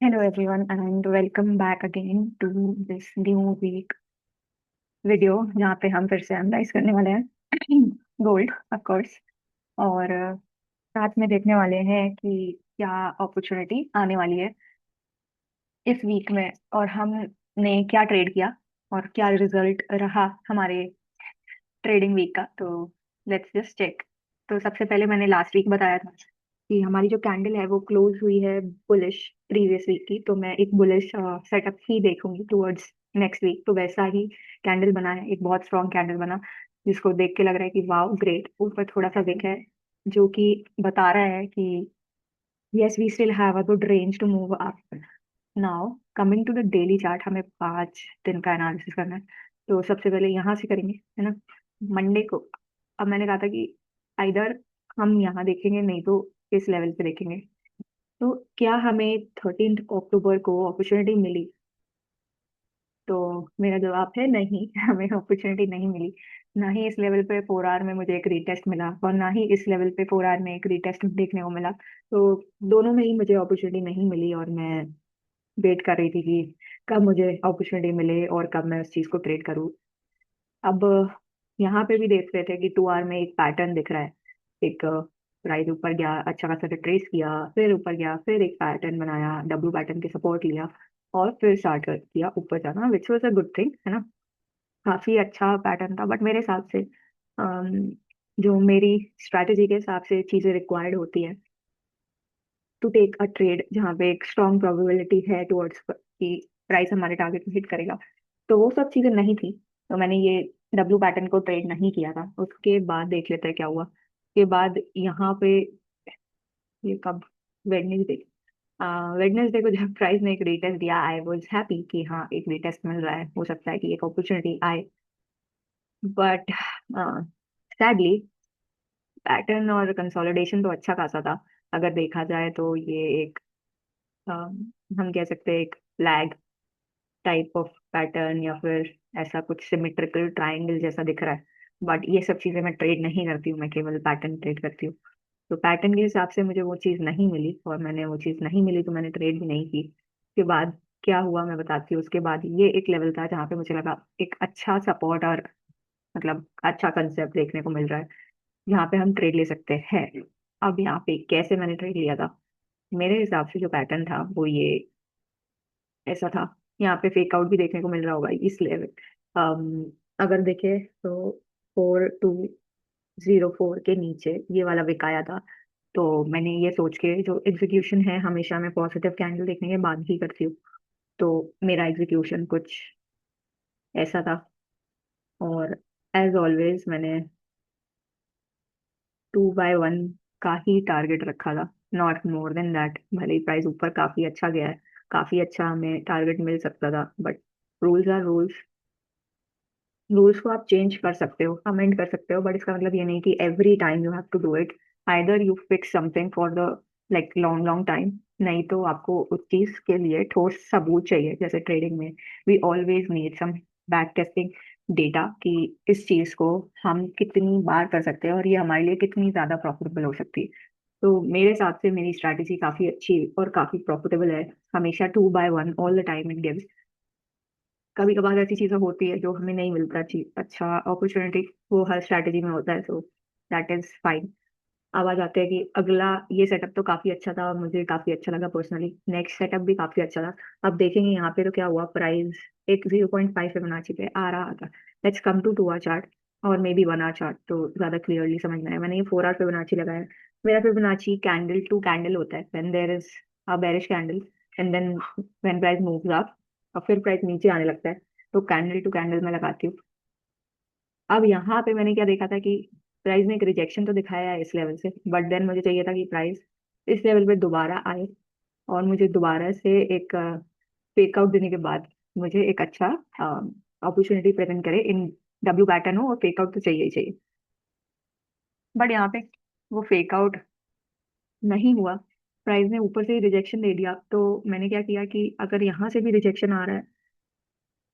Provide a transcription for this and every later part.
Hello everyone and welcome back again to this new week video जहाँ पे हम फिर से एनालाइज करने वाले हैं गोल्ड ऑफ कोर्स। और साथ में देखने वाले हैं कि क्या अपॉर्चुनिटी आने वाली है इस वीक में, और हमने क्या ट्रेड किया और क्या रिजल्ट रहा हमारे ट्रेडिंग वीक का। तो लेट्स जस्ट चेक। तो सबसे पहले मैंने लास्ट वीक बताया था कि हमारी जो कैंडल है वो क्लोज हुई है बुलिश प्रीवियस वीक की, तो मैं एक बुलिश सेटअप ही देखूंगी टुवर्ड्स नेक्स्ट वीक। तो वैसा ही कैंडल बना है, एक बहुत स्ट्रॉन्ग कैंडल बना जिसको देख के लग रहा है कि वाओ ग्रेट। ऊपर थोड़ा सा विक है जो कि बता रहा है कि yes we still have a good range to move up. Now coming to the daily chart, हमें 5 दिन का एनालिसिस करना है। तो सबसे पहले यहाँ से करेंगे, है ना, मंडे को। अब मैंने कहा था कि आइदर हम यहाँ देखेंगे, नहीं तो इस लेवल पे देखेंगे। तो क्या हमें 13 अक्टूबर को अपॉर्चुनिटी मिली? तो मेरा जवाब है नहीं हमें अपॉर्चुनिटी नहीं मिली। ना ही इस लेवल पे 4 आवर में मुझे एक रीटेस्ट मिला, और ना ही इस लेवल पे 4 आवर में एक रीटेस्ट देखने को मिला। तो दोनों में ही मुझे अपॉर्चुनिटी नहीं मिली, और मैं वेट कर रही थी कि कब मुझे अपॉर्चुनिटी मिले और कब मैं उस चीज को ट्रेड करूँ। अब यहाँ पे भी देख रहे थे कि 2 आवर में एक पैटर्न दिख रहा है। एक प्राइस ऊपर गया, अच्छा खासा ट्रेस किया, फिर ऊपर गया, फिर एक पैटर्न बनाया, डब्ल्यू पैटर्न की सपोर्ट लिया, और फिर स्टार्ट कर किया ऊपर जाना, which was a good thing, है ना। काफी अच्छा पैटर्न था, बट मेरे हिसाब से जो मेरी स्ट्रैटेजी के हिसाब से चीजें रिक्वायर्ड होती है टू टेक अ ट्रेड, जहाँ पे एक स्ट्रॉन्ग प्रोबेबिलिटी है टुवर्ड्स कि प्राइस हमारे टारगेट को हिट करेगा, तो वो सब चीजें नहीं थी। तो मैंने ये डब्ल्यू पैटर्न को ट्रेड नहीं किया था। उसके बाद देख लेते हैं क्या हुआ। उसके बाद यहाँ पे ये कब, वेडनेसडे, वेडनेसडे को जब प्राइस ने एक रीटेस्ट दिया, आई वाज हैप्पी कि हाँ एक रीटेस्ट मिल रहा है, हो सकता है कि एक अपॉर्चुनिटी आए। बट सैडली पैटर्न और कंसोलिडेशन तो अच्छा खासा था। अगर देखा जाए तो ये एक हम कह सकते हैं एक फ्लैग टाइप ऑफ पैटर्न, या फिर ऐसा कुछ सिमेट्रिकल ट्रायंगल जैसा दिख रहा है। बट ये सब चीजें मैं ट्रेड नहीं करती हूँ, मैं केवल पैटर्न ट्रेड करती हूँ। तो पैटर्न के हिसाब से मुझे वो चीज़ नहीं मिली, और मैंने वो चीज़ नहीं मिली तो मैंने ट्रेड भी नहीं की। उसके बाद क्या हुआ मैं बताती हूँ। उसके बाद ये एक लेवल था जहाँ पे मुझे लगा एक अच्छा सपोर्ट और मतलब अच्छा कंसेप्ट देखने को मिल रहा है, यहाँ पे हम ट्रेड ले सकते हैं। अब यहाँ पे कैसे मैंने ट्रेड लिया था, मेरे हिसाब से जो पैटर्न था वो ये ऐसा था। यहाँ पे फेक आउट भी देखने को मिल रहा होगा इस लेवल। अगर देखे तो 4204 के नीचे ये वाला विक आया था। तो मैंने ये सोच के, जो एग्जीक्यूशन है हमेशा मैं पॉजिटिव कैंडल देखने के बाद ही करती हूँ, तो मेरा एग्जीक्यूशन कुछ ऐसा था। और एज ऑलवेज मैंने 2/1 का ही टारगेट रखा था, नॉट मोर देन दैट। भले ही प्राइस ऊपर काफी अच्छा गया है, काफी अच्छा हमें टारगेट मिल सकता था, but rules are rules. Rules को आप चेंज कर सकते हो, अमेंड कर सकते हो, बट इसका मतलब ये नहीं कि every time you have to do it. Either you fix something for the like long long time, नहीं तो आपको उस चीज के लिए ठोस सबूत चाहिए। जैसे ट्रेडिंग में we always need some back testing data कि इस चीज को हम कितनी बार कर सकते हैं और ये हमारे लिए कितनी ज्यादा प्रॉफिटेबल हो सकती है। तो मेरे हिसाब से मेरी स्ट्रैटेजी काफी अच्छी और काफी प्रॉफिटेबल है। हमेशा 2/1 all the time it gives. कभी कभार ऐसी चीजें होती है जो हमें नहीं मिलता चीज अच्छा अपॉर्चुनिटी, वो हर स्ट्रैटेजी में होता है, सो दैट इज फाइन। अब आ जाते हैं कि अगला, ये सेटअप तो काफी अच्छा था और मुझे काफी अच्छा लगा पर्सनली, नेक्स्ट सेटअप भी काफी अच्छा था। अब देखेंगे यहाँ पे तो क्या हुआ। प्राइस एक 0.5 फिबोनाची पे आ रहा था। Let's come to 2 hour chart और मे बी 1 आवर चार्ट, तो ज्यादा क्लियरली समझ में आया। मैंने ये 4 आवर फिबोनाची लगाया है। मेरा फिबोनाची कैंडल टू कैंडल होता है when there is a bearish candle, and then when price moves up और फिर प्राइस नीचे आने लगता है, तो कैंडल टू कैंडल मैं लगाती हूँ। अब यहाँ पे मैंने क्या देखा था कि प्राइस ने एक रिजेक्शन तो दिखाया है इस लेवल से, बट देन मुझे चाहिए था कि प्राइस इस लेवल पे दोबारा आए, और मुझे दोबारा से एक फेक आउट देने के बाद मुझे एक अच्छा अपॉर्चुनिटी प्रेजेंट करे इन डब्ल्यू पैटर्न हो, और फेक आउट तो चाहिए ही चाहिए। बट यहाँ पे वो फेक आउट नहीं हुआ, प्राइस ने ऊपर से ही रिजेक्शन दे दिया। तो मैंने क्या किया कि अगर यहाँ से भी रिजेक्शन आ रहा है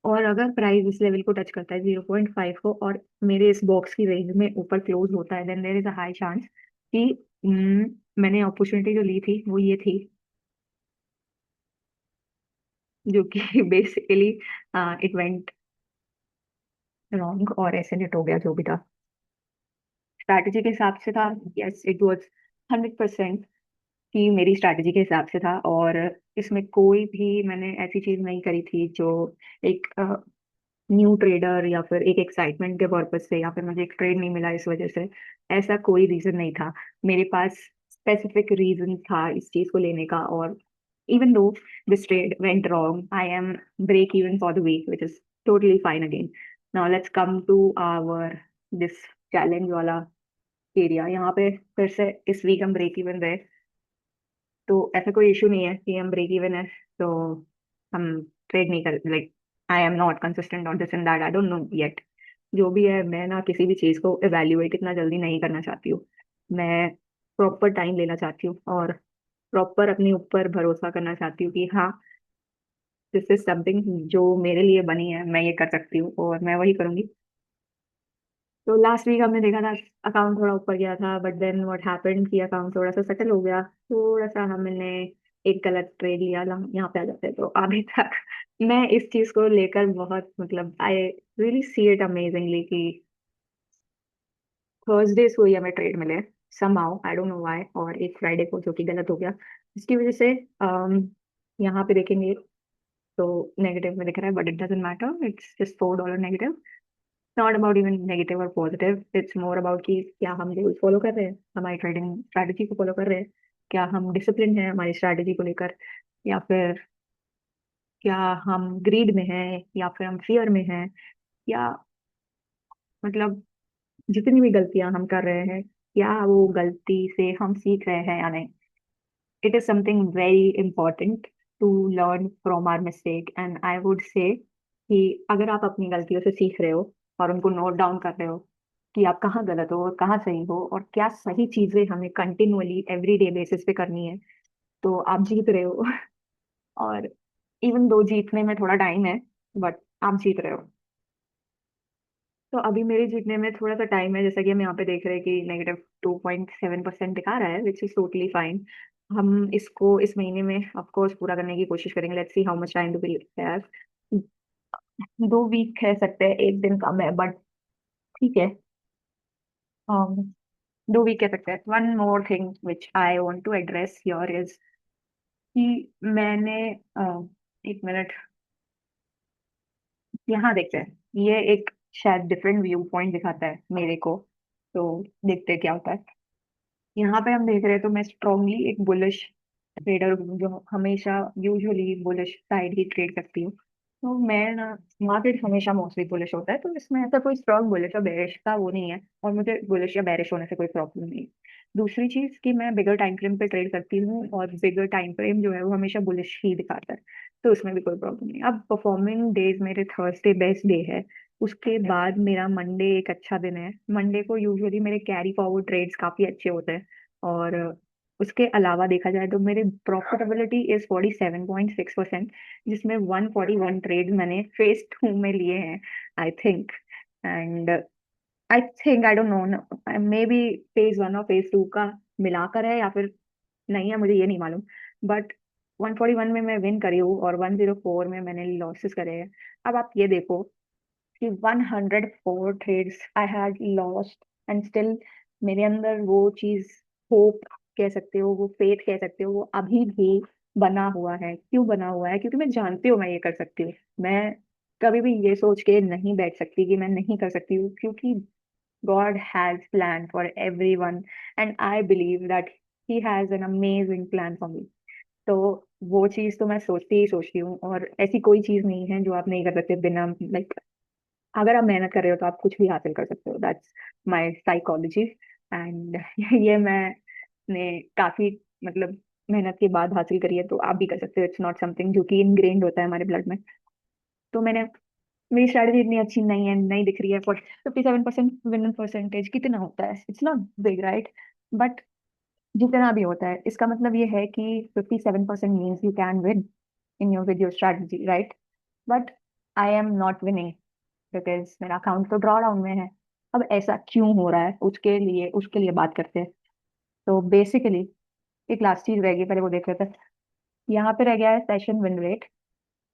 और अगर प्राइस इस लेवल को टच करता है 0.5 को, और मेरे इस बॉक्स की रेंज में ऊपर क्लोज होता है, then there is a high chance कि मैंने अपॉर्चुनिटी जो ली थी वो ये थी जो कि बेसिकली इट वेंट रॉन्ग और ऐसे नेट हो गया जो भी था। स्ट्रैटेजी के हिसाब से था, यस इट वाज 100% कि मेरी स्ट्रैटेजी के हिसाब से था। और इसमें कोई भी मैंने ऐसी चीज नहीं करी थी जो एक न्यू ट्रेडर या फिर एक एक्साइटमेंट के पर्पज से या फिर मुझे एक ट्रेड नहीं मिला इस वजह से, ऐसा कोई रीजन नहीं था। मेरे पास स्पेसिफिक रीजन था इस चीज को लेने का। और even though this trade went wrong, I am break even for the week, which is totally fine again. Now let's come to our this challenge वाला एरिया। यहाँ पे फिर से इस वीक हम ब्रेक इवन रहे, तो ऐसा कोई इशू नहीं है कि हम ब्रेक इवन है तो हम ट्रेड नहीं कर, like I am not consistent on this and that, I don't know yet. जो भी है, मैं ना किसी भी चीज को इवेल्युएट इतना जल्दी नहीं करना चाहती हूँ। मैं प्रॉपर टाइम लेना चाहती हूँ और प्रॉपर अपने ऊपर भरोसा करना चाहती हूँ कि हाँ, दिस इज समथिंग जो मेरे लिए बनी है, मैं ये कर सकती हूँ और मैं वही करूंगी। तो लास्ट वीक हमने देखा था अकाउंट थोड़ा ऊपर गया था, बट देन व्हाट हैपेंड कि अकाउंट थोड़ा सा सेटल हो गया। थोड़ा सा हमने एक गलत ट्रेड लिया, यहाँ पे आ जाते हैं। तो अभी तक मैं इस चीज को लेकर बहुत, मतलब I really see it amazingly कि थर्सडे को ही हमें ट्रेड मिले somehow, I don't know why, और एक फ्राइडे को जो कि गलत हो गया। इसकी वजह से यहाँ पे देखेंगे तो नेगेटिव में दिख रहा है, but it doesn't matter, it's just $4 negative. Not about even negative और पॉजिटिव, इट्स मोर अबाउट कि क्या हम रूल्स फॉलो कर रहे हैं, हमारी ट्रेडिंग स्ट्रैटेजी को फॉलो कर रहे हैं, क्या हम डिसिप्लिन है हमारी स्ट्रैटेजी को लेकर, या फिर क्या हम ग्रीड में हैं या फिर हम फियर में हैं, या मतलब जितनी भी गलतियां हम कर रहे हैं, क्या वो गलती से हम सीख रहे हैं या नहीं। It is something very important to learn from our mistake, and I would say कि अगर आप अपनी गलतियों से सीख रहे हो और उनको नोट डाउन कर रहे हो कि आप कहाँ गलत हो और कहाँ सही हो और क्या सही चीजें हमें कंटिन्यूअली एवरी डे बेसिस पे करनी है, तो आप जीत रहे हो। और इवन दो जीतने में थोड़ा टाइम है, बट आप जीत रहे हो। तो अभी मेरे जीतने में थोड़ा सा टाइम है, जैसा कि हम यहाँ पे देख रहे हैं कि -2.7% दिखा रहा है, विच इज टोटली फाइन। हम इसको इस महीने में ऑफ कोर्स पूरा करने की कोशिश करेंगे। Let's see how much time to be there. 2 week कह सकते हैं, एक दिन कम है, बट ठीक है। um, 2 वीक कह सकते हैं। One more thing which I want to address here is कि मैंने एक मिनट, यहाँ देखते हैं। ये एक शायद डिफरेंट व्यू पॉइंट दिखाता है मेरे को, तो देखते हैं क्या होता है। यहाँ पे हम देख रहे हैं तो मैं स्ट्रांगली एक बुलिश ट्रेडर हूँ, जो हमेशा यूजुअली बुलिश साइड ही ट्रेड करती हूँ। तो मैं ना, मार्केट हमेशा मोस्टली बुलिश होता है, तो इसमें ऐसा कोई स्ट्रांग बुलिश या बेरिश का वो नहीं है, और मुझे बुलिश या बेरिश होने से कोई प्रॉब्लम नहीं है। दूसरी चीज कि मैं बिगर टाइम फ्रेम पे ट्रेड करती हूँ, और बिगर टाइम फ्रेम जो है वो हमेशा बुलिश ही दिखाता है, तो उसमें भी कोई प्रॉब्लम नहीं। अब परफॉर्मिंग डेज मेरे थर्सडे बेस्ट डे है, उसके बाद मेरा मंडे एक अच्छा दिन है। मंडे को यूजुअली मेरे कैरी फॉरवर्ड ट्रेड्स काफी अच्छे होते हैं, और उसके अलावा देखा जाए तो मेरी प्रॉफिटेबिलिटी इज 47.6%, जिसमें 141 ट्रेड मैंने फेज 2 में लिए हैं, I think. And I don't know, may be phase 1 और फेज 2 का मिलाकर है या फिर नहीं है, मुझे ये नहीं मालूम। बट 141 में मैं विन करी हूँ और 104 में मैंने लॉसेस करे हैं। अब आप ये देखो कि 104 trades I had lost, and still मेरे अंदर वो चीज, होप कह सकते हो, वो फेथ कह सकते हो, वो अभी भी बना हुआ है। क्यों बना हुआ है? क्योंकि मैं जानती हूँ मैं ये कर सकती हूँ। मैं कभी भी ये सोच के नहीं बैठ सकती कि मैं नहीं कर सकती हूँ, क्योंकि God has plan for everyone, and I believe that He has an amazing plan for me. तो वो चीज तो मैं सोचती ही सोचती हूँ, और ऐसी कोई चीज नहीं है जो आप नहीं कर सकते बिना, लाइक अगर आप मेहनत कर रहे हो तो आप कुछ भी हासिल कर सकते हो। That's my psychology. एंड ये मैंने काफी, मतलब मेहनत के बाद हासिल करी है, तो आप भी कर सकते हो। इट्स नॉट समथिंग जो कि इनग्रेन्ड होता है हमारे ब्लड में। तो मैंने, मेरी स्ट्रैटेजी इतनी अच्छी नहीं है, नहीं दिख रही है। 57% विन परसेंटेज कितना होता है? It's not big, right? But जितना भी होता है, इसका मतलब ये है कि 57% means you can win in your with your strategy, right? But I am not winning because मेरा अकाउंट तो ड्रॉ डाउन में है। अब ऐसा क्यों हो रहा है, उसके लिए बात करते हैं। तो बेसिकली एक लास्ट चीज रह गई, पहले वो देख लेते हैं। यहाँ पे रह गया है session win rate.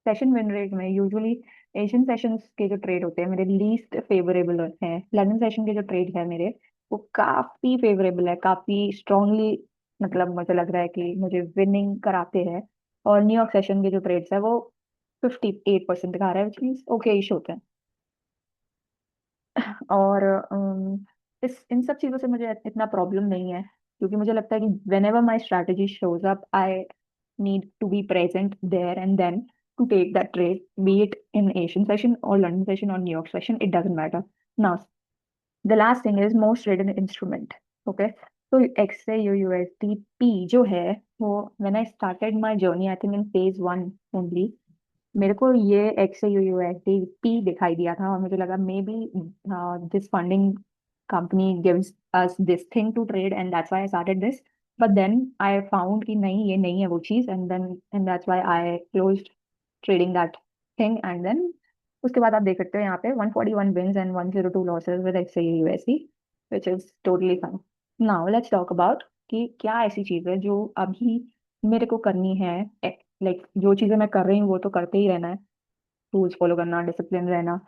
Session win rate में यूजुअली एशियन सेशंस के जो ट्रेड होते हैं मेरे लीस्ट फेवरेबल हैं। लंदन सेशन के जो ट्रेड है मेरे, वो काफी फेवरेबल है, काफी स्ट्रांगली, मतलब मुझे लग रहा है कि मुझे विनिंग कराते हैं। और न्यूयॉर्क सेशन के जो ट्रेड्स है वो 58% दिखा रहा है, विच मीन्स ओके इश होते हैं। और इस इन सब चीजों से मुझे इतना प्रॉब्लम नहीं है, क्योंकि मुझे लगता है कि whenever my strategy shows up, I need to be present there and then to take that trade, be it in Asian session और लंडन सेशन और New York session, it doesn't matter. Now the last thing is most traded instrument. Okay, तो X A USD P जो है, वो when I started my journey, I think in phase 1 only, मेरे को ये x USD P दिखाई दिया था और मुझे लगा maybe this funding company gives us this thing to trade and that's why I started this. But then I found कि नहीं, ये नहीं है वो चीज, and that's why I closed trading that thing. And then उसके बाद आप देख सकते हो यहाँ पे 141 wins and 102 losses with X USD, which is totally fine. Now let's talk about कि क्या ऐसी चीज है जो अभी मेरे को करनी है। लाइक जो चीजें मैं कर रही हूँ वो तो करते ही रहना है, रूल्स फॉलो करना, डिसिप्लिन रहना,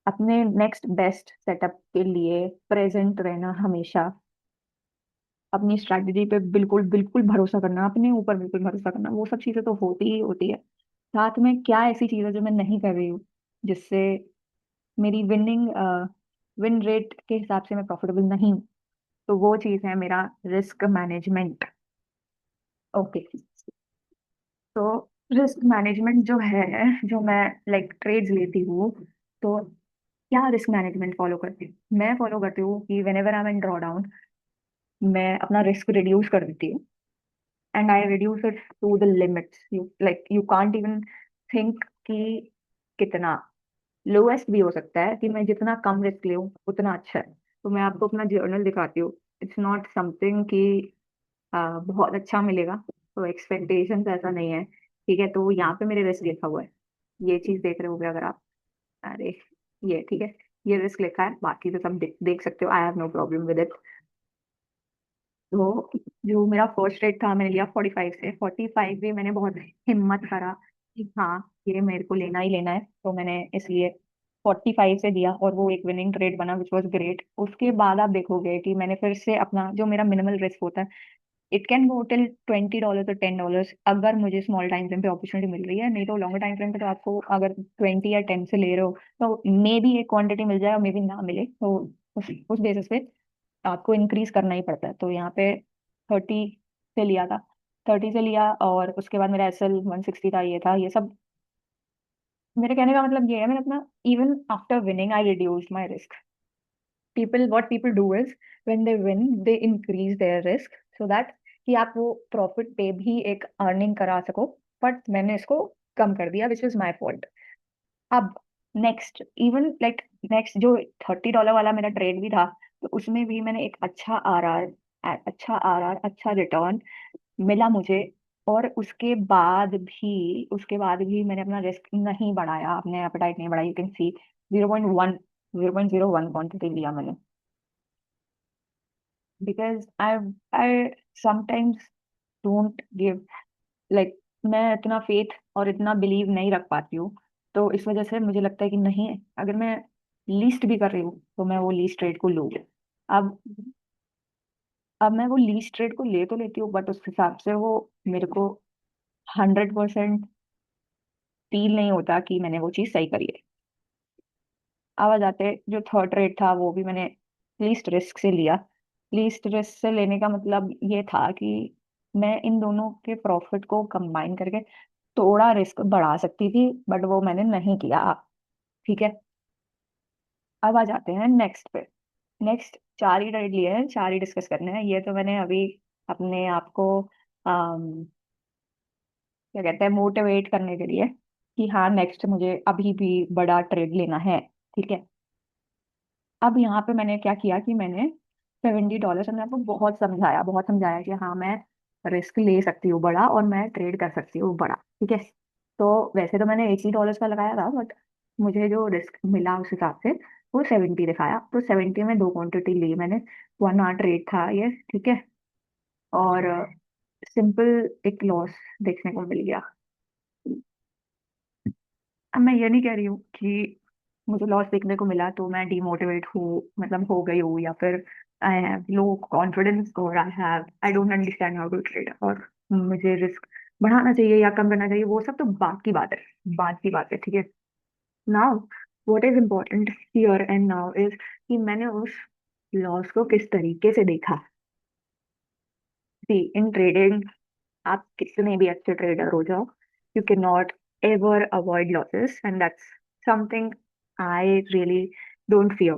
अपने नेक्स्ट बेस्ट सेटअप के लिए प्रेजेंट रहना हमेशा, अपनी स्ट्रैटेजी पे बिल्कुल बिल्कुल भरोसा करना, अपने ऊपर बिल्कुल भरोसा करना, वो सब चीजें तो होती ही होती है। साथ में क्या ऐसी चीजें जो मैं नहीं कर रही हूँ जिससे मेरी विन रेट के हिसाब से मैं प्रॉफिटेबल नहीं हूँ, तो वो चीज है मेरा रिस्क मैनेजमेंट। ओके, तो रिस्क मैनेजमेंट जो है, जो मैं लाइक ट्रेड्स लेती हूँ, तो क्या रिस्क मैनेजमेंट फॉलो करती हूँ? मैं फॉलो करती हूँ कि whenever I am in drawdown, मैं अपना रिस्क रिड्यूस कर देती हूँ, and I reduce it to the limits. You can't even think कि कितना लोएस्ट भी हो सकता है, कि मैं जितना कम रिस्क ले उतना अच्छा है। तो मैं आपको अपना जर्नल दिखाती हूँ। इट्स नॉट समथिंग कि बहुत अच्छा मिलेगा, तो एक्सपेक्टेशंस ऐसा नहीं है, ठीक है। तो यहाँ पे मेरे रिस्क लिखा हुआ है, ये चीज देख रहे होगे अगर आप, अरे ये ठीक है, ये रिस्क लिखा है, बाकी तो सब देख सकते हो, I have no problem with it. तो जो मेरा फर्स्ट रेट था, मैंने लिया 45 से 45 भी मैंने बहुत हिम्मत करा कि हाँ ये मेरे को लेना ही लेना है, तो मैंने इसलिए 45 से दिया और वो एक विनिंग ट्रेड बना, विच वॉज ग्रेट। उसके बाद आप देखोगे कि मैंने फिर से अपना जो मेरा मिनिमल रिस्क होता है, इट कैन गो टिल $20 और $10, अगर मुझे स्मॉल टाइम फ्रेम पे अपॉर्चुनिटी मिल रही है। नहीं तो लॉन्गर टाइम फ्रेम पे तो आपको अगर 20 या 10 से ले रहे हो, तो मे बी एक क्वांटिटी मिल जाए और मे बी ना मिले, तो उस बेसिस पे आपको इंक्रीज करना ही पड़ता है। तो यहाँ पे 30 से लिया था, 30 से लिया, और उसके बाद मेरा एसएल 160 था, ये था, ये सब। मेरे कहने का मतलब ये है, मैंने अपना even after winning I reduce my risk. People do is when they win they increase their risk, so that कि आप वो प्रॉफिट पे भी एक अर्निंग करा सको। बट मैंने इसको कम कर दिया, विच इज माई फॉल्ट। अब नेक्स्ट, इवन लाइक नेक्स्ट जो $30 वाला मेरा ट्रेड भी था, तो उसमें भी मैंने एक अच्छा रिटर्न मिला मुझे। और उसके बाद भी मैंने अपना रिस्क नहीं बढ़ाया, अपने एपेटाइट नहीं बढ़ाया। यू कैन सी 0.01 क्वांटिटी लिया मैंने, because I sometimes don't give, like मैं इतना फेथ और इतना बिलीव नहीं रख पाती हूँ। तो इस वजह से मुझे लगता है कि नहीं, अगर मैं लीस्ट भी कर रही हूँ तो मैं वो लीस्ट रेट को लूँ। अब अब मैं वो लीस्ट रेट को ले तो लेती हूँ, बट उस हिसाब से वो मेरे को 100% फील नहीं होता कि मैंने वो चीज़ सही करी है। अब आ जाते, जो थर्ड रेट था वो भी मैंने लीस्ट रिस्क से लिया। लीस्ट रिस्क से लेने का मतलब ये था कि मैं इन दोनों के प्रॉफिट को कंबाइन करके थोड़ा रिस्क बढ़ा सकती थी, बट वो मैंने नहीं किया, ठीक है। अब आ जाते हैं नेक्स्ट पे। नेक्स्ट चार ही ट्रेड लिए हैं, चार ही डिस्कस करने हैं। ये तो मैंने अभी अपने आप को क्या कहते हैं, मोटिवेट करने के लिए, कि हाँ नेक्स्ट मुझे अभी भी बड़ा ट्रेड लेना है, ठीक है। अब यहाँ पे मैंने क्या किया कि मैंने $70, मैंने आपको बहुत समझाया कि हाँ मैं रिस्क ले सकती हूँ बड़ा, और मैं ट्रेड कर सकती हूँ बड़ा, ठीक है। तो वैसे तो मैंने $80 का लगाया था, बट मुझे जो रिस्क मिला उस हिसाब से वो 70 दिखाया। तो 70 में दो क्वांटिटी ली मैंने, 1 आवर ट्रेड था ये, ठीक है। और सिंपल एक लॉस देखने को मिल गया। अब मैं ये नहीं कह रही हूँ कि मुझे लॉस देखने को मिला तो मैं डिमोटिवेट हूँ, मतलब हो गई हूँ, या फिर आई हैव लो कॉन्फिडेंस, और I don't understand how to trade, और मुझे रिस्क बढ़ाना चाहिए या कम करना चाहिए, वो सब तो बात की बात है, बात की बात है, ठीक है। Now what is important here and now is कि मैंने उस लॉस को किस तरीके से देखा। सी, इन ट्रेडिंग आप कितने भी अच्छे ट्रेडर हो जाओ, you can not ever avoid losses, and that's something I really don't fear.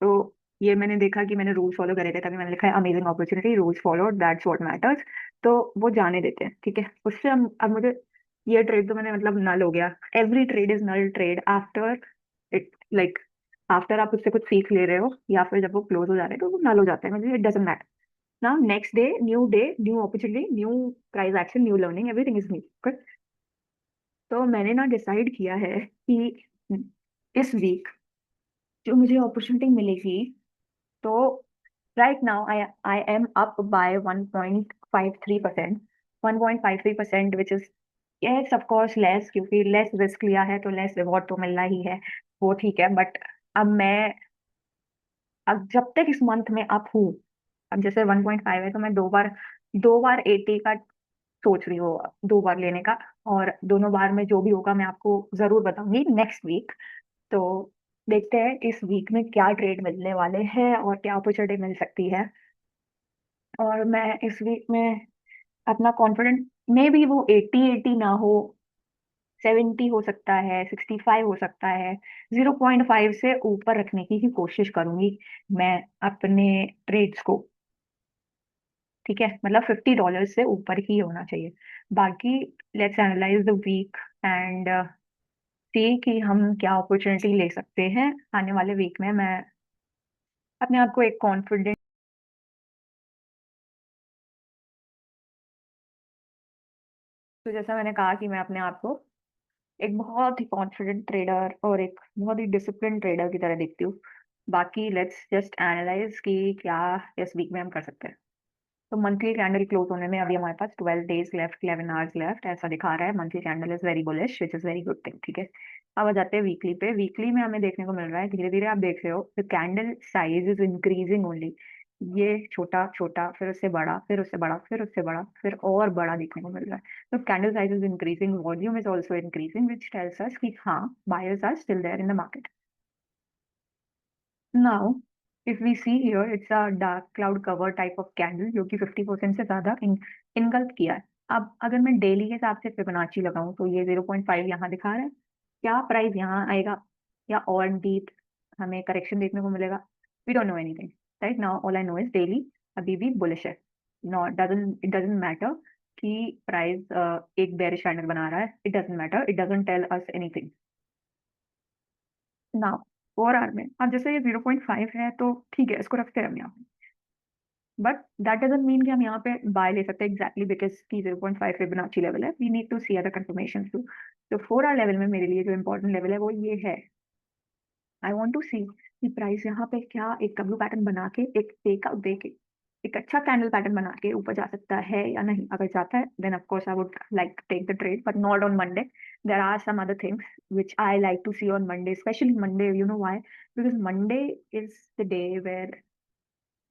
तो ये मैंने देखा कि मैंने रूल्स फॉलो करे थे, तभी मैंने लिखा है amazing opportunity, rules follow, that's what matters. तो वो जाने देते हैं, ठीक है। उससे अब मुझे ये ट्रेड तो मैंने मतलब नल हो गया। Every trade is null trade after it, like after आप उससे कुछ सीख ले रहे हो या फिर जब वो क्लोज हो जा रहे हैं तो वो नल हो जाते हैं, मुझे it doesn't matter. Now next day, new opportunity, new price action, new learning, everything is new. तो मैंने ना डिसाइड किया है कि इस वीक जो मुझे अपॉर्चुनिटी मिलेगी, तो right now I am up by 1.53%, 1.53%, which is yes of course less, क्योंकि लेस रिस्क लिया है तो लेस रिवॉर्ड तो मिलना ही है, वो ठीक है। बट अब मैं, अब जब तक इस मंथ में अप हूँ, अब जैसे 1.5 है तो मैं दो बार 80 का सोच रही हूँ, 2 बार लेने का। और दोनों बार में जो भी होगा मैं आपको जरूर बताऊंगी नेक्स्ट वीक। तो देखते हैं इस वीक में क्या ट्रेड मिलने वाले हैं और क्या अपॉर्चुनिटी मिल सकती है। और मैं इस वीक में अपना कॉन्फिडेंट, मे बी वो 80 ना हो, 70 हो सकता है, 65 हो सकता है, 0.5 से ऊपर रखने की ही कोशिश करूंगी मैं अपने ट्रेड्स को, ठीक है। मतलब $50 से ऊपर ही होना चाहिए। बाकी let's analyse the weekend see कि हम क्या अपॉर्चुनिटी ले सकते हैं आने वाले वीक में। मैं अपने आप को एक कॉन्फिडेंट, तो जैसा मैंने कहा कि मैं अपने आप को एक बहुत ही कॉन्फिडेंट ट्रेडर और एक बहुत ही डिसिप्लिन ट्रेडर की तरह देखती हूँ। बाकी लेट्स जस्ट एनालाइज कि क्या इस वीक में हम कर सकते हैं। तो मंथली कैंडल क्लोज होने में अभी हमारे पास 12 डेज लेफ्ट, 11 आवर्स लेफ्ट, ऐसा दिखा रहा है। Monthly candle is very bullish, which is very good thing, ठीक है। अब आ जाते हैं वीकली पे। वीकली में हमें देखने को मिल रहा है धीरे धीरे, आप देख रहे हो the candle size is increasing only. ये छोटा छोटा, फिर उससे बड़ा, फिर उससे बड़ा, फिर उससे बड़ा, फिर और बड़ा देखने को मिल रहा है। तो candle size is increasing, volume is also increasing, which tells us कि हाँ, buyers are still there in the market. Now if we see here, it's a dark cloud cover type of candle जो कि 50% से ज्यादा engulf किया है। अब अगर मैं डेली के हिसाब से फिबोनाची लगाऊं तो ये 0.5 यहाँ दिखा रहा है। क्या प्राइस यहाँ आएगा या और डीप हमें करेक्शन देखने को मिलेगा, we don't know anything right now. All I know is daily अभी भी बुलिश है। Not doesn't it doesn't matter कि प्राइस एक बेरिश कैंडल बना रहा है, it doesn't matter, it doesn't tell us anything. Now 4 hour में अब जैसे ये 0.5 है तो ठीक है, इसको रखते हैं हम यहाँ। बट दैट डजंट मीन कि हम यहाँ पे बाय ले सकते हैं एग्जैक्टली, बिकॉज की 0.5 फिबोनाची लेवल है, we need to see other confirmation too. तो 4 आवर लेवल में मेरे लिए जो इंपॉर्टेंट लेवल है वो ये है। आई वॉन्ट टू सी कि प्राइस यहाँ पे क्या एक डब्ल्यू पैटर्न बना के, एक टेकआउट दे के, एक अच्छा कैंडल पैटर्न बना के ऊपर जा सकता है या नहीं। अगर जाता है then of course I would like take the trade, but not on Monday. There are some other things which I like to see on Monday, especially Monday. You know why? Because Monday is the day where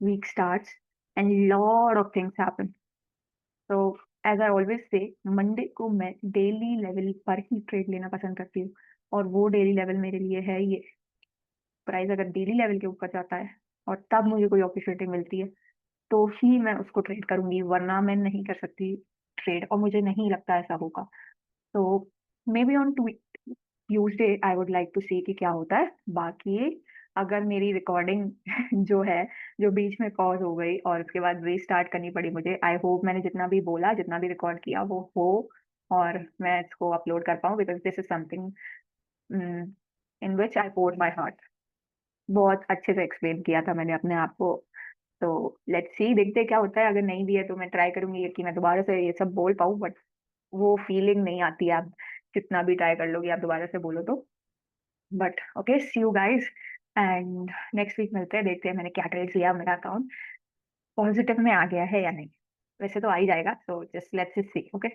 week starts and lot of things happen. So as I always say, Monday को मैं daily level पर ही trade लेना पसंद करती हूँ। और वो daily level मेरे लिए है ये। प्राइस अगर डेली लेवल के ऊपर जाता है और तब मुझे कोई अपॉर्चुनिटी मिलती है तो ही मैं उसको ट्रेड करूंगी, वरना मैं नहीं कर सकती ट्रेड, और मुझे नहीं लगता ऐसा होगा। तो maybe on Tuesday I would like to see कि क्या होता है। बाकी अगर मेरी रिकॉर्डिंग जो है, जो बीच में पॉज हो गई और उसके बाद रीस्टार्ट करनी पड़ी मुझे, आई होप मैंने जितना भी बोला, जितना भी रिकॉर्ड किया वो हो और मैं इसको अपलोड कर पाऊँ, because this is something in which I pour my heart. बहुत अच्छे से एक्सप्लेन किया था मैंने अपने आप को। तो लेट्स सी, देखते हैं क्या होता है। अगर नहीं भी है तो मैं ट्राई करूंगी कि मैं दोबारा से ये सब बोल पाऊँ, बट वो फीलिंग नहीं आती है। आप कितना भी ट्राई कर लोगे, आप दोबारा से बोलो तो। But okay, see you guys and next week मिलते हैं। देखते हैं मैंने क्या ट्रेड लिया, मेरा अकाउंट पॉजिटिव में आ गया है या नहीं। वैसे तो आ ही जाएगा, so just let's see, okay.